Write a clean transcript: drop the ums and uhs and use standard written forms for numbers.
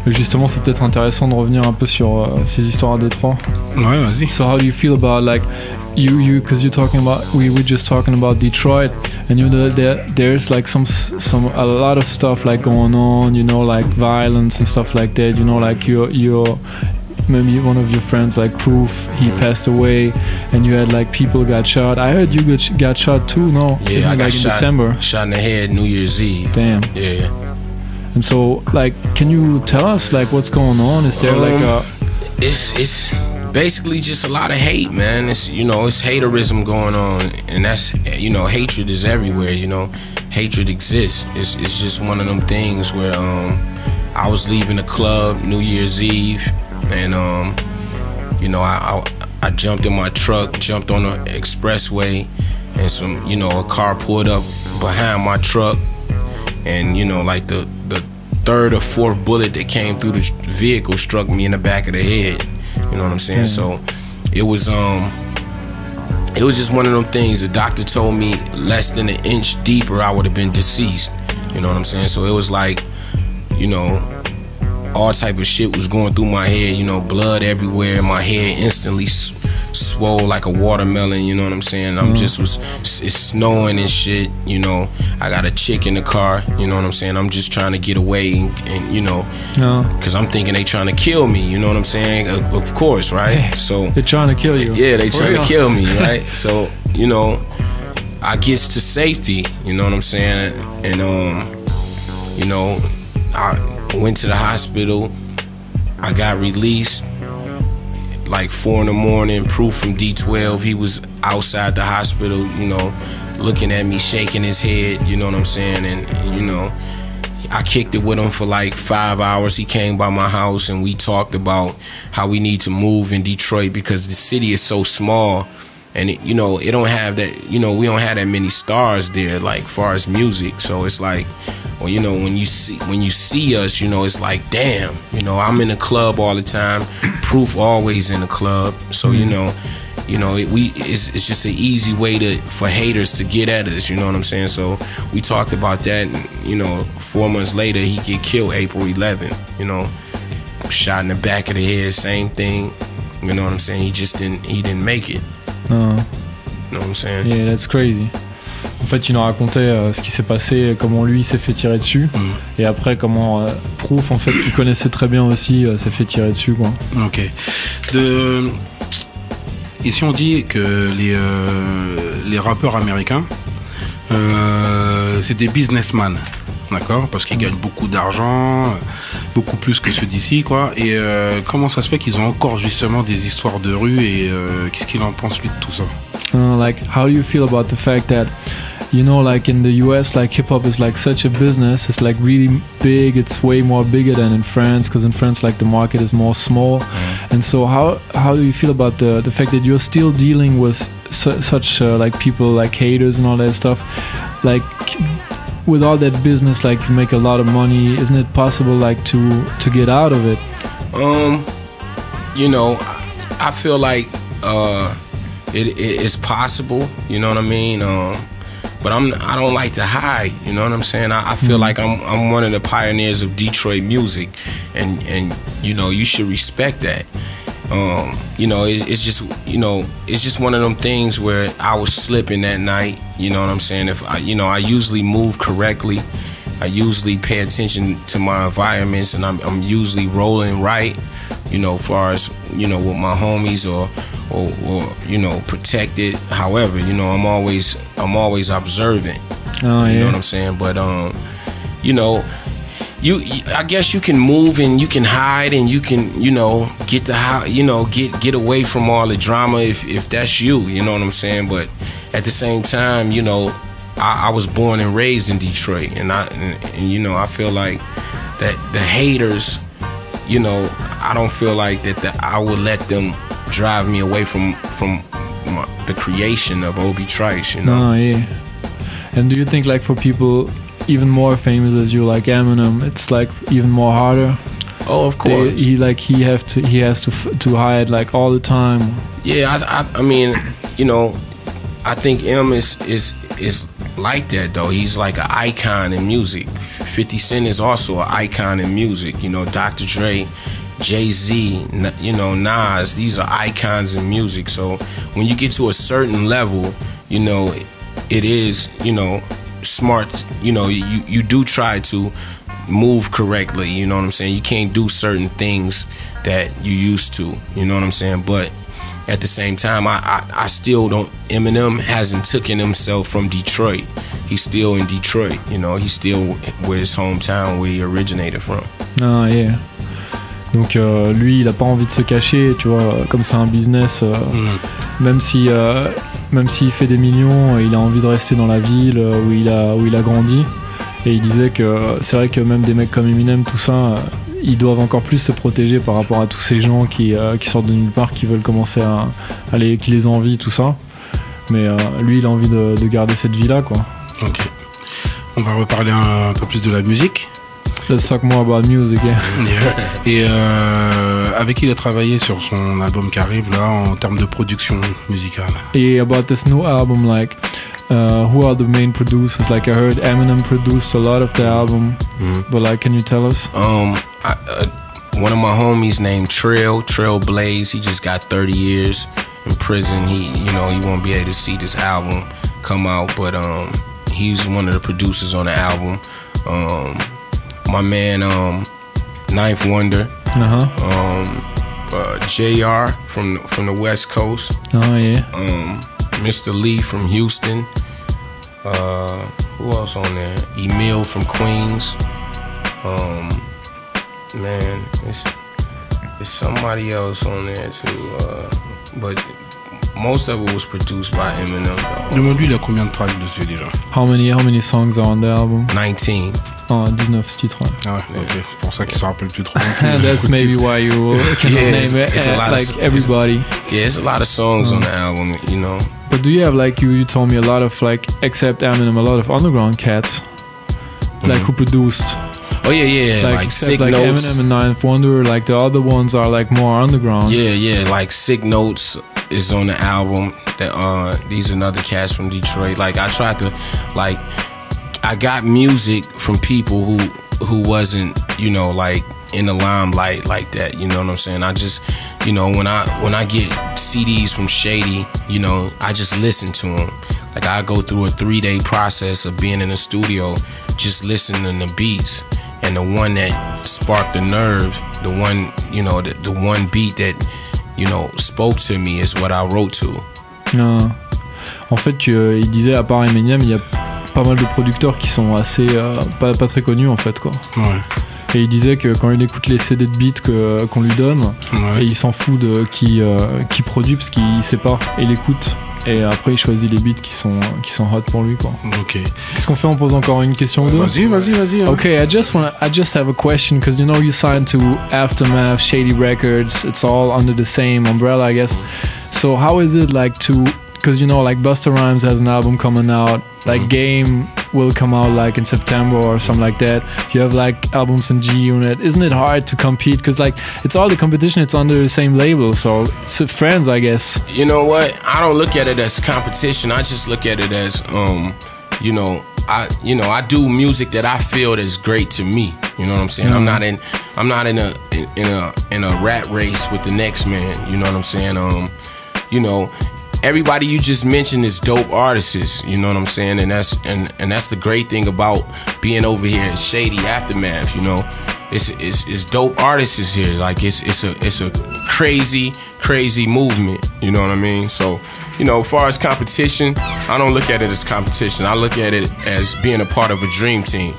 Justement, c'est peut-être intéressant de revenir un peu sur ces histoires à Détroit. Ouais, vas-y. So how do you feel about like because you're talking about we were just talking about Detroit, and you know there's like a lot of stuff like going on, you know, like violence and stuff like that, you know, like your maybe one of your friends like Proof, he passed away, and you had like people got shot. I heard you got shot too. No, yeah, I got like shot, in December. Shot in the head New Year's Eve. Damn. Yeah. And so, like, can you tell us, like, what's going on? Is there, like, a... It's basically just a lot of hate, man. It's, you know, it's haterism going on. And that's, you know, hatred is everywhere, you know. Hatred exists. It's just one of them things where, I was leaving the club New Year's Eve. And, you know, I jumped in my truck, jumped on the expressway. And you know, a car pulled up behind my truck. And, you know, like the third or fourth bullet that came through the vehicle struck me in the back of the head. You know what I'm saying? So it was just one of them things. The doctor told me less than an inch deeper I would have been deceased. You know what I'm saying? So it was like, you know, all type of shit was going through my head, you know, blood everywhere. My head instantly swole like a watermelon, you know what I'm saying? It's snowing and shit, you know. I got a chick in the car, you know what I'm saying? I'm just trying to get away and you know, because I'm thinking they trying to kill me, you know what I'm saying? Of course, right? So they're trying to kill you. Yeah, they trying to kill me, right? So, you know, I gets to safety, you know what I'm saying? And you know, I went to the hospital. I got released like 4 in the morning. Proof from D12, he was outside the hospital, you know, looking at me, shaking his head, you know what I'm saying? And you know, I kicked it with him for like 5 hours. He came by my house and we talked about how we need to move in Detroit because the city is so small. And you know, it don't have that, you know, we don't have that many stars there, like far as music. So it's like, well, you know, when you see us, you know, it's like, damn, you know, I'm in the club all the time. Proof always in the club. So you know, it's just an easy way for haters to get at us. You know what I'm saying? So we talked about that. And, you know, 4 months later, he get killed April 11th. You know, shot in the back of the head, same thing. You know what I'm saying? He didn't make it. You know what I'm saying? Yeah, that's crazy. En fait, il nous racontait ce qui s'est passé, comment lui s'est fait tirer dessus, et après comment Proof, en fait, qui connaissait très bien aussi, s'est fait tirer dessus, quoi. Ok. Et si on dit que les rappeurs américains, c'est des businessmen, d'accord, parce qu'ils gagnent beaucoup d'argent, beaucoup plus que ceux d'ici, quoi. Et comment ça se fait qu'ils ont encore justement des histoires de rue et qu'est-ce qu'il en pense lui de tout ça? Like, how do you feel about the fact that, you know, like in the US, like hip hop is like such a business. It's like really big. It's way more bigger than in France, because in France, like the market is more small. And so, how do you feel about the fact that you're still dealing with such like people like haters and all that stuff? Like, with all that business, like you make a lot of money. Isn't it possible, like, to get out of it? You know, I feel like it's possible. You know what I mean? But I don't like to hide. You know what I'm saying? I feel like I'm one of the pioneers of Detroit music, and you know, you should respect that. You know, it's just one of them things where I was slipping that night. You know what I'm saying? I usually move correctly. I usually pay attention to my environments, and I'm usually rolling right. You know, far as, you know, with my homies or you know, protected. However, you know, I'm always observant. Oh, yeah. You know what I'm saying? But you know, I guess you can move and you can hide and you can, you know, get away from all the drama if that's you. You know what I'm saying? But at the same time, you know, I was born and raised in Detroit, and you know, I feel like that the haters, you know, I don't feel like that I would let them drive me away from the creation of Obie Trice, you know. Oh, yeah. And do you think, like, for people even more famous as you, like Eminem, it's like even more harder? Oh, of course. He has to hide like all the time. Yeah, I mean, you know, I think M is like that though. He's like an icon in music. 50 Cent is also an icon in music. You know, Dr. Dre, Jay-Z, you know, Nas, these are icons in music. So when you get to a certain level, you know, it is, you know, smart, you know, you do try to move correctly, you know what I'm saying? You can't do certain things that you used to, you know what I'm saying? But at the same time, I still don't, Eminem hasn't taken himself from Detroit. He's still in Detroit, you know, he's still where his hometown, where he originated from. Ah, yeah. Donc lui, il a pas envie de se cacher, tu vois, comme c'est un business, même s'il fait des millions, il a envie de rester dans la ville où il a grandi. Et il disait que c'est vrai que même des mecs comme Eminem, tout ça, ils doivent encore plus se protéger par rapport à tous ces gens qui sortent de nulle part, qui veulent commencer qui les envient, tout ça. Mais lui, il a envie de garder cette vie-là, quoi. Ok. On va reparler un peu plus de la musique. Let's talk more about music, yeah. Et avec qui il a travaillé sur son album qui arrive là en termes de production musicale. Et about this new album, like, who are the main producers? Like I heard Eminem produced a lot of the album, but like, can you tell us? One of my homies named Trail Blaze. He just got 30 years in prison. He won't be able to see this album come out, but he's one of the producers on the album. My man, Ninth Wonder, JR from the West Coast. Oh yeah. Mr. Lee from Houston. Who else on there? Emil from Queens. Man, it's somebody else on there too. But most of it was produced by Eminem. Demande-lui, il a combien de tracks dessus déjà? How many songs are on the album? 19. Oh, 19 titres. Ah ouais, ok. C'est pour ça qu'il se rappelle plus trop. That's maybe why you cannot name it like everybody. It's a lot of songs on the album, you know. But do you have, like, you told me a lot of, like, except Eminem, a lot of underground cats, like, who produced? Oh yeah, like Sick like Notes. Eminem and Ninth Wonder, like the other ones are like more underground. Yeah, like Sick Notes is on the album. That these are another cats from Detroit. Like I tried to, like, I got music from people who wasn't, you know, like in the limelight like that. You know what I'm saying? I just, you know, when I get CDs from Shady, you know, I just listen to them. Like I go through a 3-day process of being in the studio, just listening to beats. And the one that sparked the nerve, the one, you know, the one beat that, you know, spoke to me is what I wrote to. Non. En fait, il disait, à part Eminem, il y a pas mal de producteurs qui sont assez pas très connus en fait, quoi. Ouais. Et il disait que quand il écoute les CD de beats qu'on lui donne, et il s'en fout de qui produit parce qu'il sait pas, et il écoute. Et après il choisit les beats qui sont hot pour lui, quoi. Ok. Qu'est-ce qu'on fait? On pose encore une question ou deux? Vas-y. Okay, I just have a question, because you know you signed to Aftermath, Shady Records. It's all under the same umbrella, I guess. So how is it like to? Because you know, like Busta Rhymes has an album coming out. Like Game will come out like in September or something like that. You have like albums in G-Unit. Isn't it hard to compete? Because like it's all the competition. It's under the same label, so it's friends, I guess. You know what? I don't look at it as competition. I just look at it as I do music that I feel is great to me. You know what I'm saying? I'm not in a rat race with the next man. You know what I'm saying? You know, everybody you just mentioned is dope artists. You know what I'm saying? And that's the great thing about being over here at Shady Aftermath. You know, it's dope artists here. Like it's a crazy movement. You know what I mean? So, you know, as far as competition, I don't look at it as competition. I look at it as being a part of a dream team.